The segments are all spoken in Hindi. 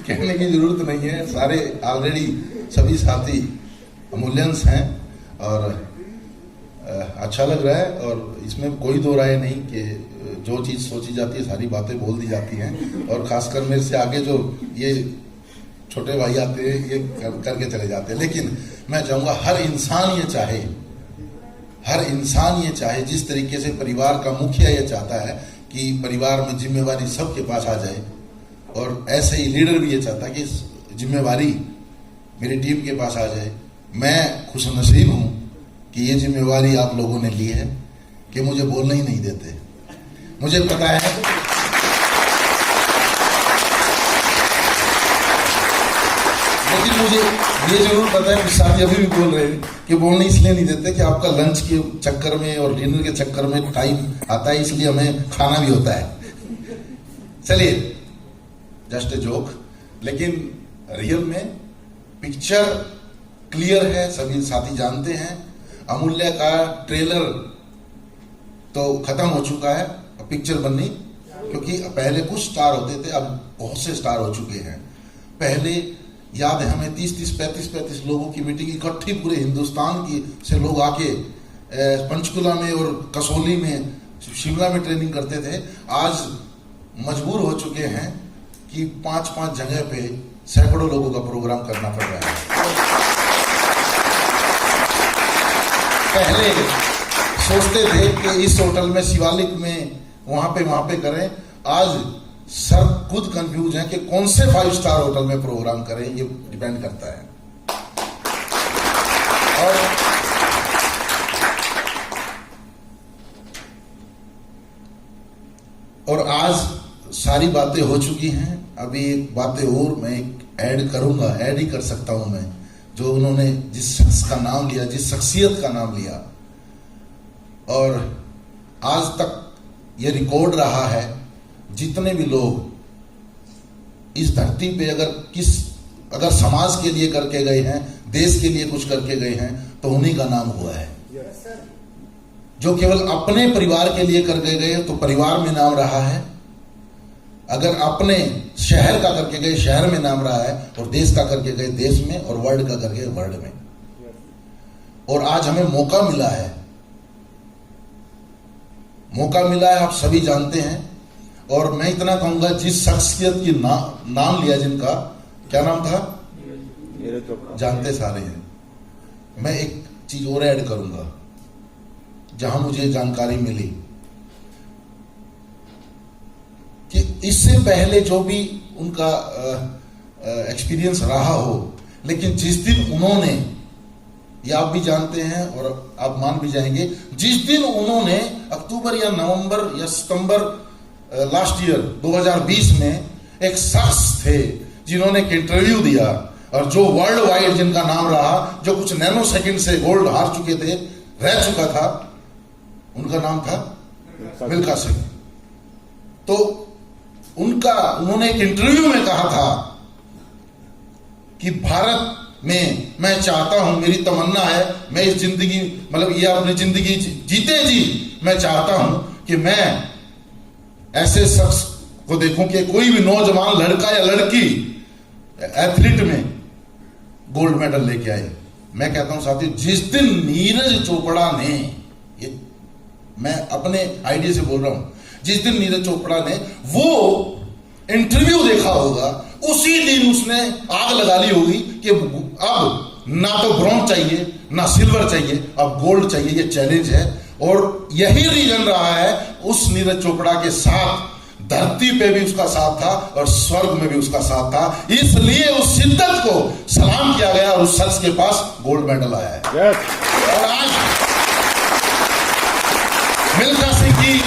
कहने की जरूरत नहीं है, सारे ऑलरेडी सभी साथी अमूल्यंस हैं और अच्छा लग रहा है। और इसमें कोई दो राय नहीं कि जो चीज़ सोची जाती है सारी बातें बोल दी जाती हैं, और खासकर मेरे से आगे जो ये छोटे भाई आते हैं ये करके चले जाते हैं। लेकिन मैं चाहूँगा हर इंसान ये चाहे जिस तरीके से परिवार का मुखिया ये चाहता है कि परिवार में जिम्मेवारी सबके पास आ जाए, और ऐसे ही लीडर भी ये चाहता है कि जिम्मेवारी मेरी टीम के पास आ जाए। मैं खुशनसीब हूँ कि ये जिम्मेवारी आप लोगों ने ली है कि मुझे बोलने ही नहीं देते। मुझे पता है लेकिन मुझे ये जरूर पता है, साथी अभी भी बोल रहे हैं कि बोलने इसलिए नहीं देते कि आपका लंच के चक्कर में और डिनर के चक्कर में टाइम आता है, इसलिए हमें खाना भी होता है। चलिए, जस्ट ए जोक। लेकिन रियल में पिक्चर क्लियर है, सभी साथी जानते हैं। अमूल्य का ट्रेलर तो खत्म हो चुका है, पिक्चर बननी, क्योंकि पहले कुछ स्टार होते थे, अब बहुत से स्टार हो चुके हैं। पहले याद है हमें 30-30, 35-35 लोगों की मीटिंग इकट्ठी पूरे हिंदुस्तान की से लोग आके पंचकुला में और कसौली में, शिमला में ट्रेनिंग करते थे। आज मजबूर हो चुके हैं कि 5-5 जगह पे सैकड़ों लोगों का प्रोग्राम करना पड़ रहा है। पहले सोचते थे कि इस होटल में, शिवालिक में, वहां पे करें। आज सर खुद कंफ्यूज हैं कि कौन से 5 स्टार होटल में प्रोग्राम करें, ये डिपेंड करता है। और आज सारी बातें हो चुकी हैं। अभी एक बातें और मैं ऐड करूंगा, ऐड ही कर सकता हूं मैं, जो उन्होंने जिस शख्स का नाम लिया, जिस शख्सियत का नाम लिया, और आज तक ये रिकॉर्ड रहा है, जितने भी लोग इस धरती पे अगर समाज के लिए करके गए हैं, देश के लिए कुछ करके गए हैं, तो उन्हीं का नाम हुआ है। जो केवल अपने परिवार के लिए करके गए तो परिवार में नाम रहा है, अगर अपने शहर का करके गए शहर में नाम रहा है, और देश का करके गए देश में, और वर्ल्ड का करके वर्ल्ड में। और आज हमें मौका मिला है, आप सभी जानते हैं। और मैं इतना कहूंगा, जिस शख्सियत की नाम लिया, जिनका क्या नाम था, जानते सारे हैं। मैं एक चीज और ऐड करूंगा, जहां मुझे जानकारी मिली कि इससे पहले जो भी उनका एक्सपीरियंस रहा हो, लेकिन जिस दिन उन्होंने, ये आप भी जानते हैं और आप मान भी जाएंगे, जिस दिन उन्होंने अक्टूबर या नवंबर या सितंबर लास्ट ईयर 2020 में एक शख्स थे जिन्होंने एक इंटरव्यू दिया, और जो वर्ल्ड वाइड जिनका नाम रहा, जो कुछ नैनो सेकंड से गोल्ड हार चुके थे, रह चुका था, उनका नाम था मिल्खा सिंह। तो उन्होंने एक इंटरव्यू में कहा था कि भारत में मैं चाहता हूं, मेरी तमन्ना है, मैं इस जिंदगी, मतलब ये अपनी जिंदगी जीते जी मैं चाहता हूं कि मैं ऐसे शख्स को देखूं कि कोई भी नौजवान लड़का या लड़की एथलीट में गोल्ड मेडल लेके आए। मैं कहता हूं साथियों, जिस दिन नीरज चोपड़ा ने, ये मैं अपने आइडिया से बोल रहा हूं, जिस दिन नीरज चोपड़ा ने वो इंटरव्यू देखा होगा, उसी दिन उसने आग लगा ली होगी कि अब ना तो ब्रॉन्ज चाहिए, ना सिल्वर चाहिए, अब गोल्ड चाहिए। ये चैलेंज है, और यही रीजन रहा है उस नीरज चोपड़ा के साथ, धरती पे भी उसका साथ था और स्वर्ग में भी उसका साथ था। इसलिए उस शिद्दत को सलाम किया गया और उस शख्स के पास गोल्ड मेडल आया है। और आज मिल्खा सिंह की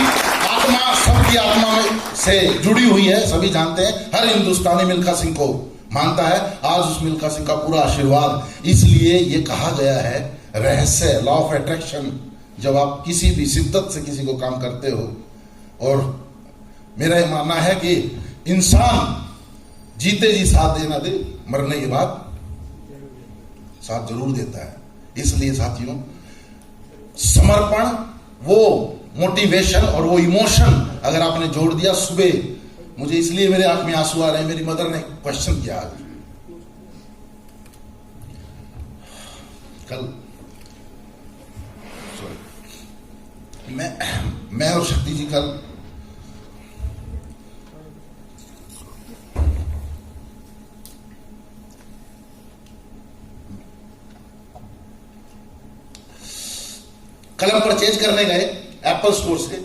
आत्मा सबकी आत्मा में से जुड़ी हुई है, सभी जानते हैं। हर हिंदुस्तानी मिल्खा सिंह को मानता है। आज उस मिल्खा सिंह का पूरा आशीर्वाद, इसलिए ये कहा गया है, रहस्य, लॉ ऑफ अट्रैक्शन, जब आप किसी भी शिद्दत से किसी को काम करते हो, और मेरा यह मानना है कि इंसान जीते जी साथ देना दे, मरने के बाद साथ जरूर देता है। इसलिए साथियों, समर्पण, वो मोटिवेशन और वो इमोशन अगर आपने जोड़ दिया, सुबह मुझे इसलिए मेरे आंख में आंसू आ रहे हैं, मेरी मदर ने क्वेश्चन किया आज कल, मैं और शक्ति जी कल कलम परचेज करने गए एप्पल स्टोर से,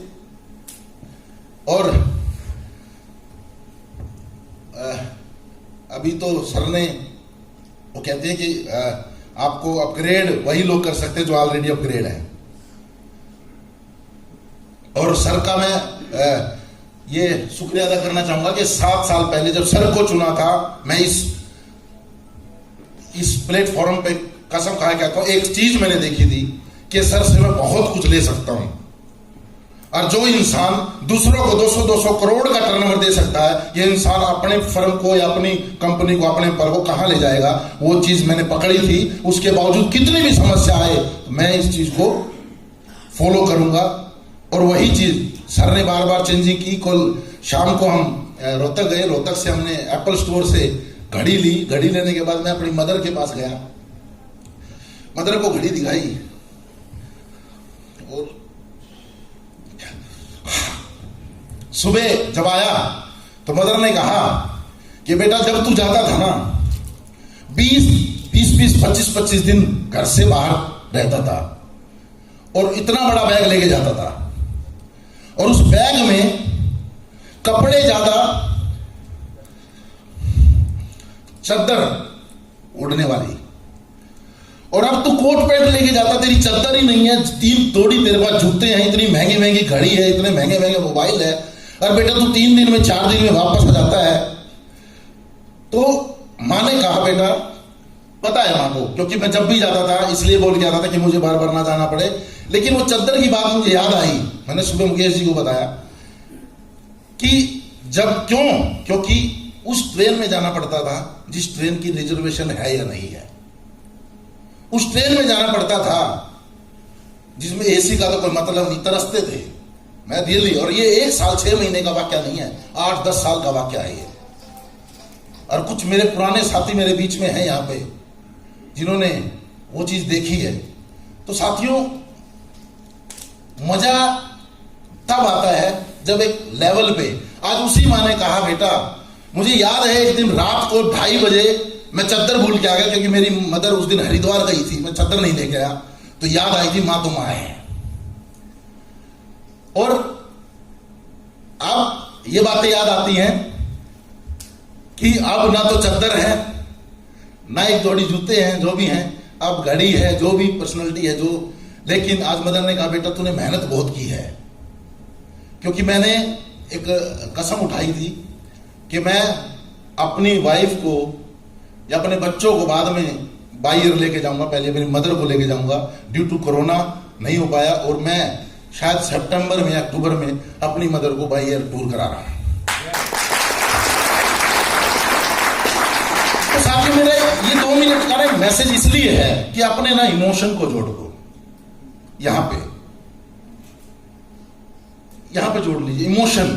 और अभी तो सर ने वो कहते हैं कि आपको अपग्रेड वही लोग कर सकते हैं जो ऑलरेडी अपग्रेड है। और सर का मैं ये शुक्रिया अदा करना चाहूंगा कि 7 साल पहले जब सर को चुना था, मैं इस प्लेटफॉर्म पे कसम खा कहता हूं, एक चीज मैंने देखी थी कि सर से मैं बहुत कुछ ले सकता हूं। और जो इंसान दूसरों को 200-200 करोड़ का टर्नओवर दे सकता है, ये इंसान अपने फर्म को या अपनी कंपनी को, अपने पर को कहां ले जाएगा, वो चीज मैंने पकड़ी थी। उसके बावजूद कितनी भी समस्या आए, मैं इस चीज को फॉलो करूंगा। और वही चीज सर ने बार बार चेंजिंग की। कल शाम को हम रोहतक गए, रोहतक से हमने एप्पल स्टोर से घड़ी ली। घड़ी लेने के बाद मैं अपनी मदर के पास गया, मदर को घड़ी दिखाई, और सुबह जब आया तो मदर ने कहा कि बेटा जब तू जाता था ना 20 25 दिन घर से बाहर रहता था और इतना बड़ा बैग लेके जाता था, और उस बैग में कपड़े ज्यादा, चद्दर ओढ़ने वाली, और अब तू कोट पैंट लेके जाता, तेरी चद्दर ही नहीं है, 3 तोड़ी तेरे पास जूते हैं, इतनी महंगी महंगी घड़ी है, इतने महंगे महंगे मोबाइल है, और बेटा तू 3 दिन में 4 दिन में वापस आ जाता है। तो मां ने कहा बेटा, पता है मां को, क्योंकि मैं जब भी जाता था इसलिए बोल के आता था कि मुझे बार बार ना जाना पड़े, लेकिन वो चद्दर की बात मुझे याद आई। मैंने सुबह मुकेश जी को बताया कि जब क्योंकि उस ट्रेन में जाना पड़ता था जिस ट्रेन की रिजर्वेशन है या नहीं है, उस ट्रेन में जाना पड़ता था जिसमें एसी का तो कोई मतलब नहीं, तरसते थे मैं दिल्ली। और ये 1 साल 6 महीने का वाक्य नहीं है, 8-10 साल का वाक्य है ये। और कुछ मेरे पुराने साथी मेरे बीच में हैं यहां पे जिन्होंने वो चीज देखी है। तो साथियों, मजा तब आता है जब एक लेवल पे, आज उसी माँ ने कहा बेटा, मुझे याद है एक दिन रात को 2:30 बजे मैं चद्दर भूल के आ गया, क्योंकि मेरी मदर उस दिन हरिद्वार गई थी, मैं चद्दर नहीं लेके आया। तो याद आई थी मां तुम आए हैं। और अब ये बातें याद आती हैं कि अब ना तो चद्दर है, ना एक जोड़ी जूते हैं, जो भी हैं, अब घड़ी है, जो भी पर्सनालिटी है जो। लेकिन आज मदर ने कहा बेटा तूने मेहनत बहुत की है, क्योंकि मैंने एक कसम उठाई थी कि मैं अपनी वाइफ को या अपने बच्चों को बाद में बाई ईयर लेके जाऊंगा, पहले मेरी मदर को लेके जाऊंगा। ड्यू टू कोरोना नहीं हो पाया, और मैं शायद सितंबर में या अक्टूबर में अपनी मदर को बाई ईयर टूर करा रहा हूं। तो साथियों, मेरे ये 2 मिनट का एक मैसेज इसलिए है कि अपने ना इमोशन को जोड़ दो, यहां पे जोड़ लीजिए इमोशन,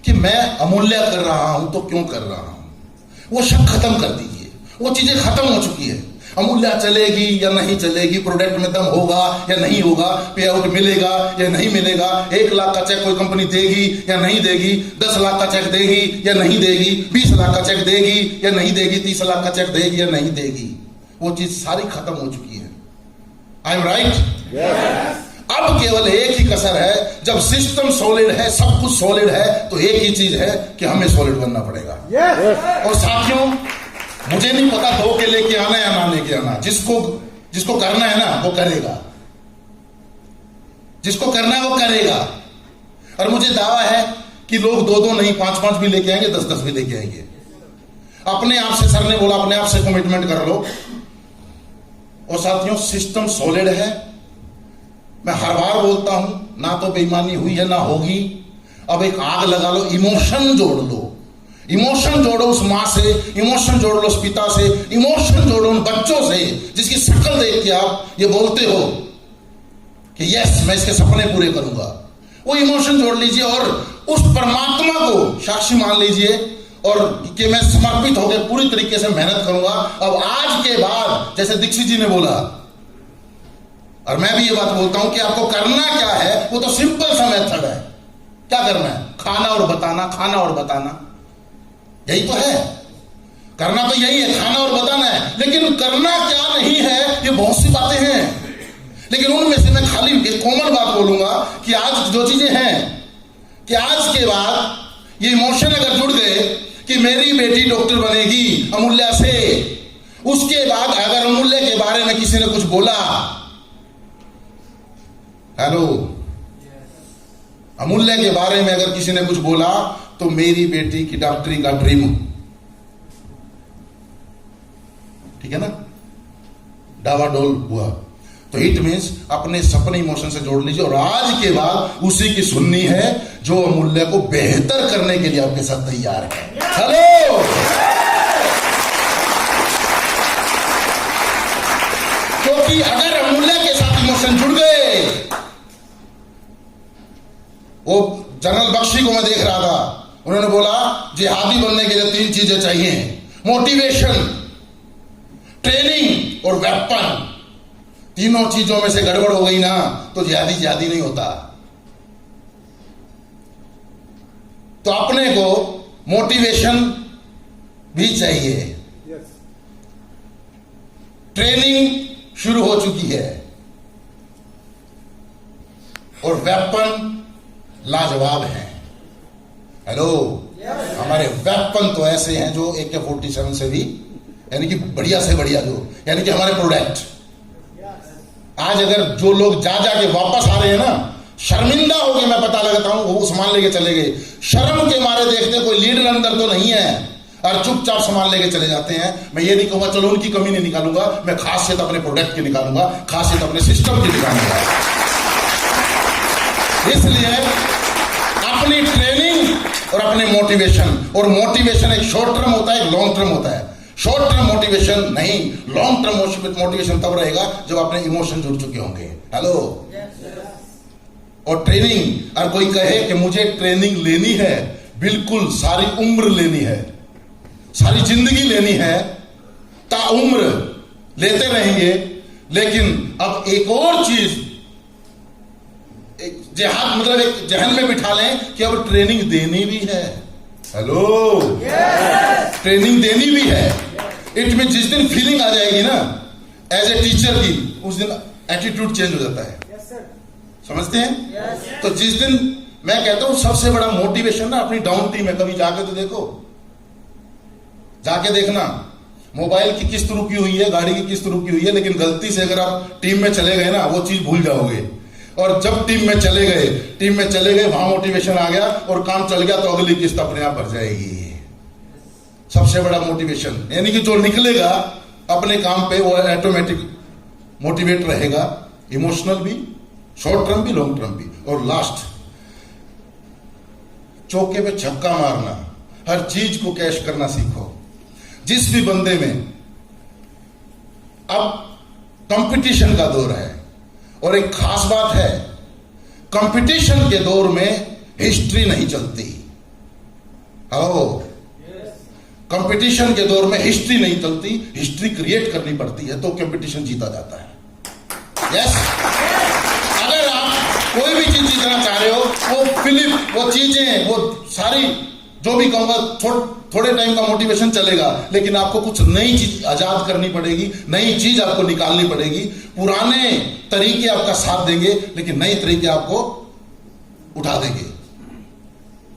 कि मैं अमूल्य कर रहा हूं तो क्यों कर रहा हूं। वो शक खत्म कर दीजिए, वो चीजें खत्म हो चुकी है। अमूल्य चलेगी या नहीं चलेगी, प्रोडक्ट में दम होगा या नहीं होगा, पे आउट मिलेगा या नहीं मिलेगा, 1 लाख का चेक कोई कंपनी देगी या नहीं देगी, 10 लाख का चेक देगी या नहीं देगी, 20 लाख का चेक देगी या नहीं देगी, 30 लाख का चेक देगी या नहीं देगी, वो चीज सारी खत्म हो चुकी है। I am right? अब केवल एक ही कसर है, जब सिस्टम सॉलिड है, सब कुछ सॉलिड है, तो एक ही चीज है कि हमें सॉलिड बनना पड़ेगा। और साथियों, मुझे नहीं पता 2 के लेके आना या ना लेके आना, जिसको करना है ना वो करेगा, जिसको करना है वो करेगा। और मुझे दावा है कि लोग 2-2 नहीं 5-5 भी लेके आएंगे, 10-10 भी लेके आएंगे। अपने आप से, सर ने बोला अपने आप से कमिटमेंट कर लो। और साथियों, सिस्टम सॉलिड है, मैं हर बार बोलता हूं, ना तो बेईमानी हुई है ना होगी। अब एक आग लगा लो, इमोशन जोड़ लो, इमोशन जोड़ो उस मां से, इमोशन जोड़ लो उस पिता से, इमोशन जोड़ो उन बच्चों से जिसकी शक्ल देख के आप ये बोलते हो कि यस मैं इसके सपने पूरे करूंगा। वो इमोशन जोड़ लीजिए, और उस परमात्मा को साक्षी मान लीजिए और कि मैं समर्पित होकर पूरी तरीके से मेहनत करूंगा। अब आज के बाद जैसे दीक्षित जी ने बोला, और मैं भी ये बात बोलता हूं कि आपको करना क्या है, वो तो सिंपल सा मेथड है। क्या करना है? खाना और बताना, खाना और बताना, यही तो है। करना तो यही है, खाना और बताना है। लेकिन करना क्या नहीं है, ये बहुत सी बातें हैं। लेकिन उनमें से मैं खाली एक कॉमन बात बोलूंगा कि आज जो चीजें हैं कि आज के बाद ये इमोशन अगर जुड़ गए कि मेरी बेटी डॉक्टर बनेगी अमूल्या से, उसके बाद अगर अमूल्य के बारे में किसी ने कुछ बोला, हेलो, अमूल्य के बारे में अगर किसी ने कुछ बोला तो मेरी बेटी की डॉक्टरी का ड्रीम, ठीक है ना, डावाडोल हुआ। तो इट मीन्स अपने सपने इमोशन से जोड़ लीजिए और आज के बाद उसी की सुननी है जो अमूल्य को बेहतर करने के लिए आपके साथ तैयार है। हेलो, क्योंकि अगर अमूल्य के साथ इमोशन जुड़ गए, वो जनरल बख्शी को मैं देख रहा था, उन्होंने बोला जिहादी बनने के लिए 3 चीजें चाहिए, मोटिवेशन, ट्रेनिंग और वेपन। तीनों चीजों में से गड़बड़ हो गई ना तो जिहादी नहीं होता। तो अपने को मोटिवेशन भी चाहिए, ट्रेनिंग शुरू हो चुकी है और वेपन लाजवाब है। हेलो, हमारे वेपन तो ऐसे हैं जो AK-47 से भी, यानी कि बढ़िया से बढ़िया, जो यानी कि हमारे प्रोडक्ट। आज अगर जो लोग जा के वापस आ रहे हैं ना, शर्मिंदा हो गए, मैं पता लगाता हूं, वो सामान लेके चले गए, शर्म के मारे देखते कोई लीडर अंदर तो नहीं है और चुपचाप सामान लेके चले जाते हैं। मैं ये नहीं कहूंगा चलो उनकी कमी नहीं निकालूंगा, मैं खासियत अपने प्रोडक्ट की निकालूंगा, खासियत अपने सिस्टम की निकालूंगा। इसलिए अपनी ट्रेनिंग और अपने मोटिवेशन, और मोटिवेशन एक शॉर्ट टर्म होता है, एक लॉन्ग टर्म होता है। शॉर्ट टर्म मोटिवेशन नहीं, लॉन्ग टर्म मोटिवेशन तब रहेगा जब अपने इमोशन जुड़ चुके होंगे। हेलो, और ट्रेनिंग, और कोई कहे कि मुझे ट्रेनिंग लेनी है, बिल्कुल सारी उम्र लेनी है, सारी जिंदगी लेनी है, ताउम्र लेते रहेंगे। लेकिन अब एक और चीज जिहाद मतलब एक जहन में बिठा लें कि अब ट्रेनिंग देनी भी है। हेलो, ट्रेनिंग देनी भी है। इट में जिस दिन फीलिंग आ जाएगी ना एज ए टीचर की, उस दिन एटीट्यूड चेंज हो जाता है। समझते हैं? तो जिस दिन मैं कहता हूं सबसे बड़ा मोटिवेशन ना अपनी डाउन टीम है, कभी जाके तो देखो, जाके देखना मोबाइल की किस्त रुकी हुई है, गाड़ी की किस्त रुकी हुई है, लेकिन गलती से अगर आप टीम में चले गए ना वो चीज भूल जाओगे। और जब टीम में चले गए वहां मोटिवेशन आ गया और काम चल गया तो अगली किस्त अपने आप भर जाएगी। सबसे बड़ा मोटिवेशन, यानी कि जो निकलेगा अपने काम पे वो ऑटोमेटिक मोटिवेट रहेगा, इमोशनल भी, शॉर्ट टर्म भी, लॉन्ग टर्म भी। और लास्ट, चौके पे छक्का मारना, हर चीज को कैश करना सीखो। जिस भी बंदे में अब कंपटीशन का दौर है, और एक खास बात है, कंपटीशन के दौर में हिस्ट्री नहीं चलती। हेलो, कंपटीशन के दौर में हिस्ट्री नहीं चलती, हिस्ट्री क्रिएट करनी पड़ती है, तो कंपटीशन जीता जाता है। यस, अगर आप कोई भी चीज जीतना चाह रहे हो, वो फिल्म, वो चीजें, वो सारी जो भी कहूंगा, थोड़े टाइम का मोटिवेशन चलेगा, लेकिन आपको कुछ नई चीज आजाद करनी पड़ेगी, नई चीज आपको निकालनी पड़ेगी। पुराने तरीके आपका साथ देंगे, लेकिन नए तरीके आपको उठा देंगे।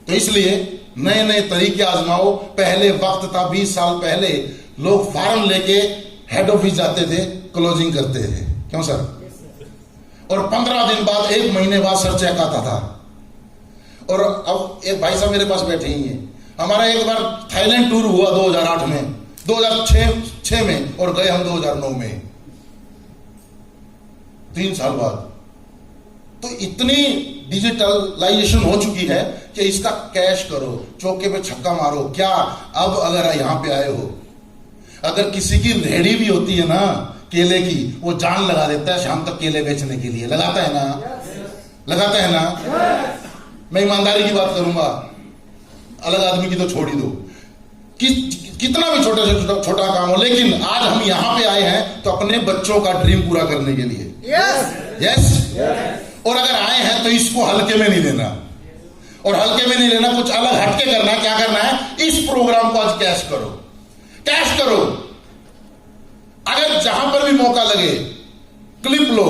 तो इसलिए नए नए तरीके आजमाओ। पहले वक्त था, 20 साल पहले लोग फॉर्म लेके हेड ऑफिस जाते थे, क्लोजिंग करते थे, क्यों सर? और 15 दिन बाद, 1 महीने बाद सर चेक आता था। और अब एक भाई साहब मेरे पास बैठे ही हैं, हमारा एक बार थाईलैंड टूर हुआ 2008 में, 2006 में, और गए हम 2009 में, 3 साल बाद। तो इतनी डिजिटलाइजेशन हो चुकी है कि इसका कैश करो, चौके पे छक्का मारो। क्या अब अगर यहां पे आए हो, अगर किसी की रेहड़ी भी होती है ना केले की, वो जान लगा देता है शाम तक केले बेचने के लिए, लगाता है ना, लगाता है ना। मैं ईमानदारी की बात करूंगा, अलग आदमी की तो छोड़ ही दो, कितना भी छोटा से छोटा काम हो, लेकिन आज हम यहां पे आए हैं तो अपने बच्चों का ड्रीम पूरा करने के लिए। यस। और अगर आए हैं तो इसको हल्के में नहीं लेना, और हल्के में नहीं लेना, कुछ अलग हटके करना। क्या करना है? इस प्रोग्राम को आज कैश करो, कैश करो। अगर जहां पर भी मौका लगे क्लिप लो,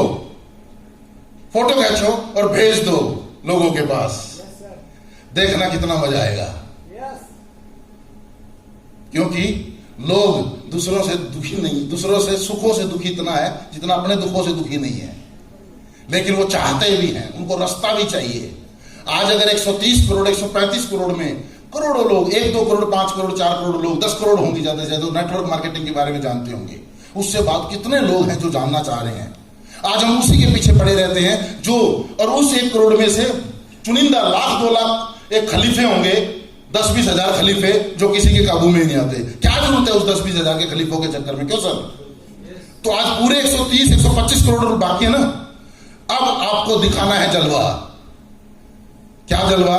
फोटो खींचो और भेज दो लोगों के पास, देखना कितना मजा आएगा। क्योंकि लोग दूसरों से दुखी नहीं, दूसरों से सुखों से दुखी इतना है जितना अपने दुखों से दुखी नहीं है, लेकिन वो चाहते भी हैं, उनको रास्ता भी चाहिए। आज अगर 130 करोड़ 135 करोड़ में करोड़ों लोग, 1 2 करोड़ 5 करोड़ 4 करोड़ लोग, 10 करोड़ होंगे ज्यादा से ज्यादा, नेटवर्क मार्केटिंग के बारे में जानते होंगे, उससे बात कितने लोग हैं जो जानना चाह रहे हैं। आज हम उसी के पीछे पड़े रहते हैं जो, और उस 1 करोड़ में से चुनिंदा 1 लाख 2 लाख एक खलीफे होंगे, 10-20 हजार खलीफे जो किसी के काबू में नहीं आते। क्या जरूरत है उस 10-20 हजार के खलीफों के चक्कर में? क्यों सर? तो आज पूरे 130 125 करोड़ बाकी है ना। अब आपको दिखाना है जलवा। क्या जलवा?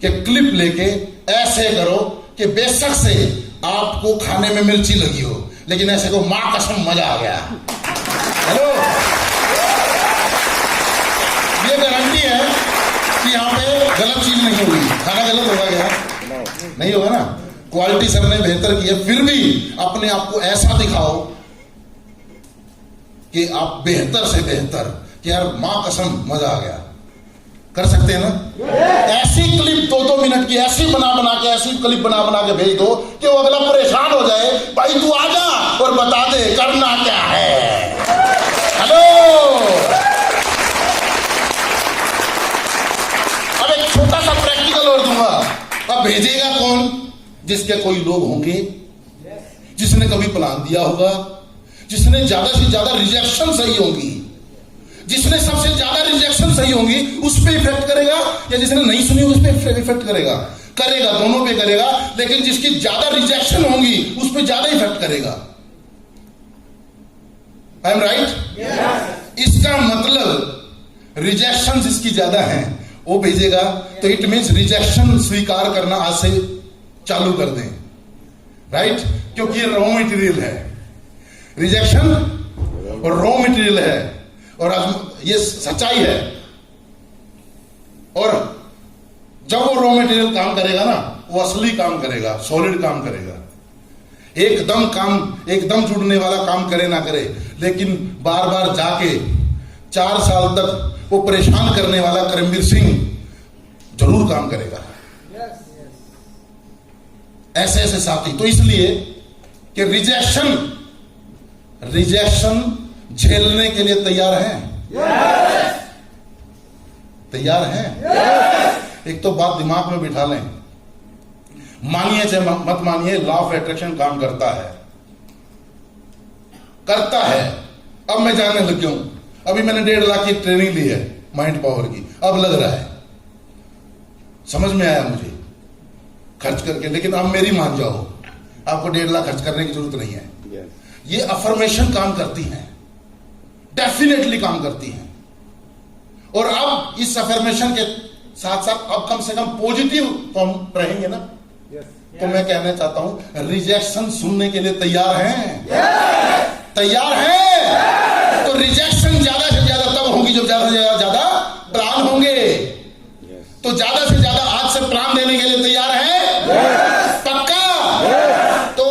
कि क्लिप लेके ऐसे करो कि बेशक से आपको खाने में मिर्ची लगी हो, लेकिन ऐसे को मां कसम मजा आ गया। हेलो, ये गारंटी है कि यहां पे गलत चीज नहीं होगी। खाना गलत होगा क्या? नहीं होगा ना। क्वालिटी सर ने बेहतर की है, फिर भी अपने आप को ऐसा दिखाओ कि आप बेहतर से बेहतर, कि यार मां कसम मजा आ गया। कर सकते हैं ना? ऐसी क्लिप 2-2 मिनट की ऐसी बना के, ऐसी क्लिप बना के भेज दो कि वो अगला परेशान हो जाए, भाई तू आ जा और बता दे करना क्या है। हेलो, अब एक छोटा सा प्रैक्टिकल और दूंगा। अब भेजेगा कौन? जिसके कोई लोग होंगे, जिसने कभी प्लान दिया होगा, जिसने ज्यादा से ज्यादा रिजेक्शन सही होगी, जिसने सबसे ज्यादा रिजेक्शन सही होगी उस पे इफेक्ट करेगा, या जिसने नहीं सुनी उस पे इफेक्ट करेगा? करेगा, दोनों पे करेगा, लेकिन जिसकी ज्यादा रिजेक्शन होगी उस पे ज्यादा इफेक्ट करेगा। I am right? इसका मतलब रिजेक्शन जिसकी ज्यादा है वो भेजेगा, तो इट मीन्स रिजेक्शन स्वीकार करना आज से चालू कर दें। राइट? क्योंकि ये रॉ मटेरियल है, रिजेक्शन और रॉ मटेरियल है, और आज ये सच्चाई है। और जब वो रॉ मटेरियल काम करेगा ना, वो असली काम करेगा, सॉलिड काम करेगा। एकदम जुड़ने वाला काम करे ना करे, लेकिन बार बार जाके 4 साल तक वो परेशान करने वाला करमवीर सिंह जरूर काम करेगा। ऐसे ऐसे साथी। तो इसलिए कि रिजेक्शन झेलने के लिए तैयार हैं? तैयार हैं? एक तो बात दिमाग में बिठा लें, मानिए चाहे मत मानिए, लॉ ऑफ अट्रैक्शन काम करता है, करता है। अब मैं जानने लग गया हूं, अभी मैंने 1.5 लाख की ट्रेनिंग ली है माइंड पावर की, अब लग रहा है, समझ में आया मुझे खर्च करके। लेकिन अब मेरी मान जाओ, आपको 1.5 लाख खर्च करने की जरूरत नहीं है। ये अफर्मेशन काम करती हैं, डेफिनेटली काम करती हैं। और अब इस अफर्मेशन के साथ साथ अब कम से कम पॉजिटिव तो हम रहेंगे ना। तो मैं कहना चाहता हूं, रिजेक्शन सुनने के लिए तैयार हैं? तैयार हैं? तो रिजेक्शन ज्यादा से ज्यादा तब होगी जब ज्यादा से ज्यादा प्लान होंगे। तो ज्यादा से ज्यादा आज से प्लान देने के लिए तैयार हैं? पक्का? तो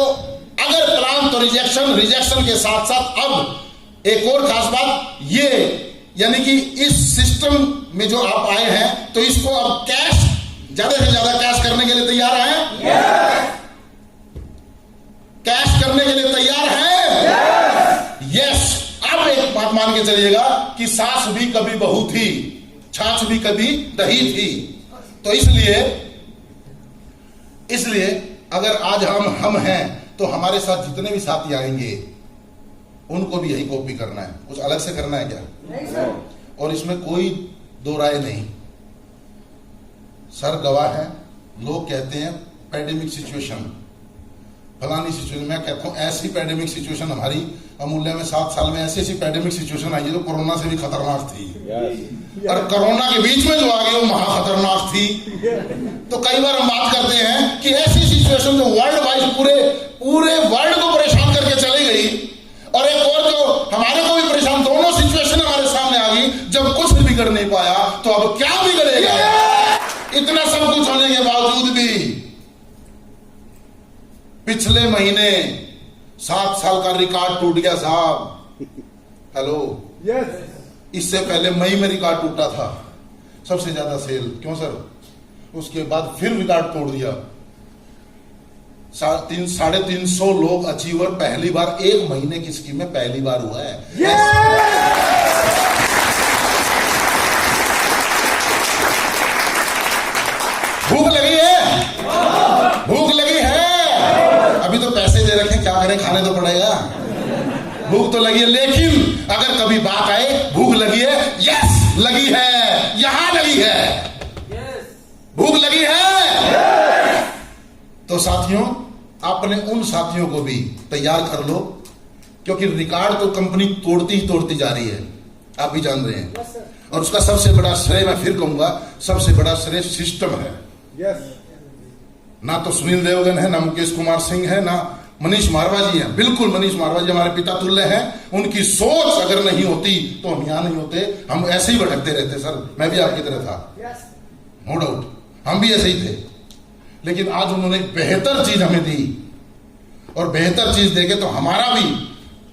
अगर प्लान, तो रिजेक्शन के साथ साथ अब एक और खास बात ये, यानी कि इस सिस्टम में जो आप आए हैं, तो इसको अब कैश, ज्यादा से ज्यादा कैश करने के लिए तैयार हैं? कैश करने के लिए तैयार हैं? यस। अब एक बात मान के चलिएगा कि सास भी कभी बहू थी, छाछ भी कभी दही थी। तो इसलिए अगर आज हम हैं, तो हमारे साथ जितने भी साथी आएंगे उनको भी यही कॉपी करना है, कुछ अलग से करना है क्या? नहीं। और इसमें कोई दो राय नहीं। सर गवाह है, लोग कहते हैं पैंडेमिक सिचुएशन, फलानी सिचुएशन, मैं कहता हूँ ऐसी पैंडेमिक सिचुएशन हमारी अमूल्य में 7 साल में ऐसी पैंडेमिक सिचुएशन आई है जो कोरोना से भी खतरनाक थी। और कोरोना के बीच में जो आ गई वो महा खतरनाक थी। तो कई बार हम बात करते हैं कि ऐसी सिचुएशन जो वर्ल्ड वाइड पूरे वर्ल्ड को परेशान करके चली गई, और एक और जो हमारे को भी परेशान, दोनों सिचुएशन हमारे सामने आ गई जब कुछ भी बिगड़ नहीं पाया तो अब क्या बिगड़ेगा। इतना सब कुछ होने के बावजूद भी पिछले महीने 7 साल का रिकॉर्ड टूट गया साहब। Hello, yes. इससे पहले मई में रिकॉर्ड टूटा था, सबसे ज्यादा सेल। क्यों सर? उसके बाद फिर रिकॉर्ड तोड़ दिया। 350 लोग अचीवर पहली बार एक महीने की स्कीम में पहली बार हुआ है। भूख लगी है, भूख लगी है। अभी तो पैसे दे रखे, क्या करें, खाने तो पड़ेगा। भूख तो लगी है, लेकिन अगर कभी बात आए भूख लगी है, यस लगी है, यहां लगी है, भूख लगी है। तो साथियों, अपने उन साथियों को भी तैयार कर लो, क्योंकि रिकॉर्ड तो कंपनी तोड़ती ही तोड़ती जा रही है, आप भी जान रहे हैं। और उसका सबसे बड़ा श्रेय, मैं फिर कहूंगा, सबसे बड़ा श्रेय सिस्टम है। ना तो सुनील देवगन है, ना मुकेश कुमार सिंह है, ना मनीष मारवा जी हैं। बिल्कुल मनीष मारवा जी हमारे पिता तुल्य हैं। उनकी सोच अगर नहीं होती तो हम यहां नहीं होते, हम ऐसे ही भटकते रहते। सर, मैं भी आपकी तरह था, नो डाउट, हम भी ऐसे ही थे। लेकिन आज उन्होंने बेहतर चीज हमें दी, और बेहतर चीज देके तो हमारा भी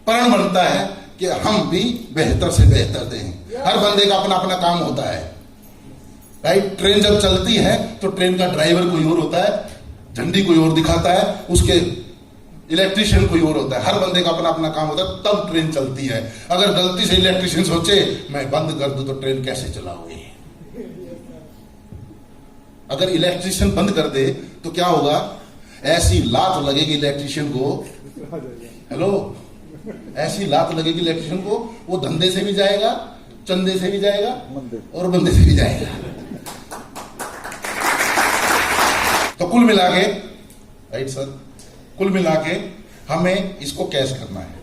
प्रण बनता है कि हम भी बेहतर से बेहतर दें। हर बंदे का अपना अपना काम होता है, राइट। ट्रेन जब चलती है तो ट्रेन का ड्राइवर कोई और होता है, झंडी कोई और दिखाता है, उसके इलेक्ट्रिशियन कोई और होता है। हर बंदे का अपना अपना काम होता है, तब ट्रेन चलती है। अगर गलती से इलेक्ट्रिशियन सोचे मैं बंद कर दूं तो ट्रेन कैसे चलाओगे? अगर इलेक्ट्रिशियन बंद कर दे तो क्या होगा? ऐसी लात लगेगी इलेक्ट्रिशियन को, हेलो, ऐसी लात लगेगी इलेक्ट्रिशियन को, वो धंधे से भी जाएगा, चंदे से भी जाएगा, और बंदे से भी जाएगा। तो कुल मिला के, राइट सर, कुल मिला के हमें इसको कैश करना है,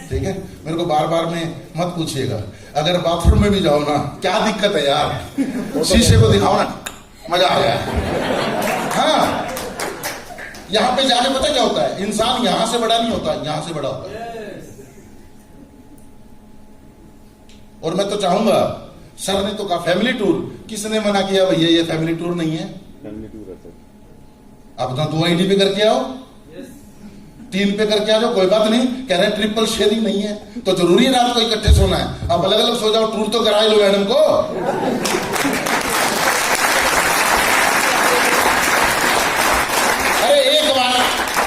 ठीक है। मेरे को बार बार में मत पूछिएगा। अगर बाथरूम में भी जाओ ना, क्या दिक्कत है यार, शीशे को दिखाओ ना, मजा आ गया। हाँ, यहां पे जाके पता क्या होता है, इंसान यहां से बड़ा नहीं होता, यहां से बड़ा होता है। और मैं तो चाहूंगा, सर ने तो कहा फैमिली टूर, किसने मना किया भैया ये फैमिली टूर नहीं है? फैमिली टूर है सर। आप तो 2 ID पे करके आओ, 3 पे करके आ जाओ, कोई बात नहीं। कह रहे हैं ट्रिपल शेयरिंग नहीं है तो जरूरी है रात को इकट्ठे सोना है, आप अलग अलग सो जाओ, टूर तो करा लो मैडम को। अरे एक बार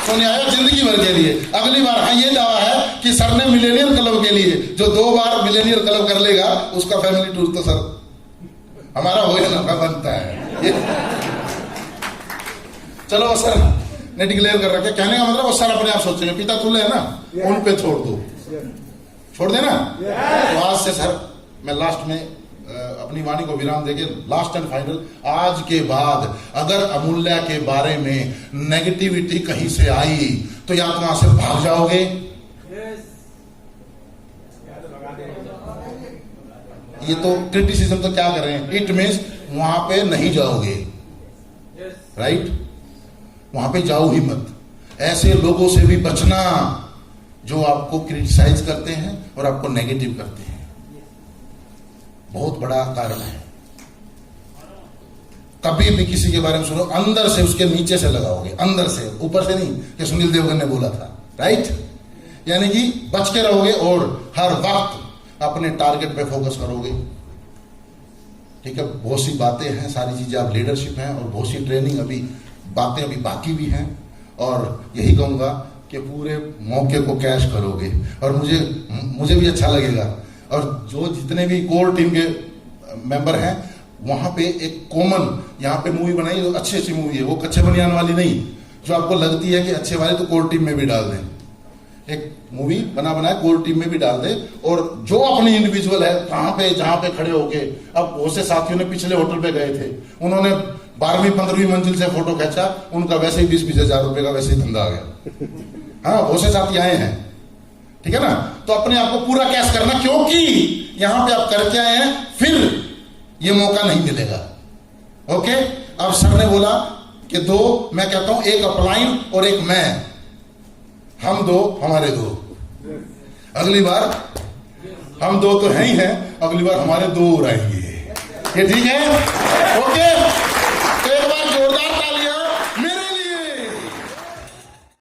सोने आया जिंदगी भर के लिए, अगली बार हाँ ये दावा है कि सर ने मिलेनियर क्लब के लिए, जो 2 बार मिलेनियर क्लब कर लेगा उसका फैमिली टूर तो सर हमारा हो ना बनता है। चलो सर ने डिक्लेयर कर रखा, कहने का मतलब वो सर अपने आप सोचेंगे, पिता तुल्य है ना, उन पे छोड़ दो, छोड़ देना। तो आज से सर मैं लास्ट में अपनी वाणी को विराम देके लास्ट एंड फाइनल, आज के बाद अगर अमूल्य के बारे में नेगेटिविटी कहीं से आई तो या तो वहां से भाग जाओगे, ये तो क्रिटिसिज्म तो क्या कर रहे हैं, इट मीन्स वहां पे नहीं जाओगे, राइट। वहां पे जाओ ही मत। ऐसे लोगों से भी बचना जो आपको क्रिटिसाइज करते हैं और आपको नेगेटिव करते हैं, बहुत बड़ा कारण है। कभी भी किसी के बारे में सुनो, अंदर से उसके नीचे से लगाओगे, अंदर से, ऊपर से नहीं कि सुनील देवगन ने बोला था, राइट। यानी कि बच के रहोगे और हर वक्त अपने टारगेट पे फोकस करोगे, ठीक है। बहुत सी बातें हैं, सारी चीजें आप लीडरशिप हैं, और बहुत सी ट्रेनिंग अभी बातें अभी बाकी भी हैं। और यही कहूंगा कि पूरे मौके को कैश करोगे, और मुझे भी अच्छा लगेगा। और जो जितने भी कोर टीम के मेंबर हैं, वहां पे एक कॉमन यहाँ पे मूवी बनाई, जो अच्छी मूवी है, वो कच्चे बनियान वाली नहीं, जो आपको लगती है कि अच्छे वाले तो कोर टीम में भी डाल दें। एक मूवी बनाए कोर टीम में भी डाल दे, और जो अपनी इंडिविजुअल है, कहां पे जहां पे खड़े होके, अब बहुत से साथियों ने पिछले होटल पे गए थे, उन्होंने 12वीं 15वीं मंजिल से फोटो खींचा, उनका वैसे ही 20-20 हजार रुपए का वैसे ही धंधा आ गया। हाँ, बहुत से साथी आए हैं, ठीक है ना। तो अपने आप को पूरा कैश करना, क्योंकि यहां पे आप करके आए हैं, फिर ये मौका नहीं मिलेगा। ओके, अब सर ने बोला कि दो, मैं कहता हूं एक अपलाइन और एक मैं, हम दो हमारे दो। अगली बार हम दो तो हैं ही हैं, अगली बार हमारे दो और आएंगे। ये ठीक है? ओके।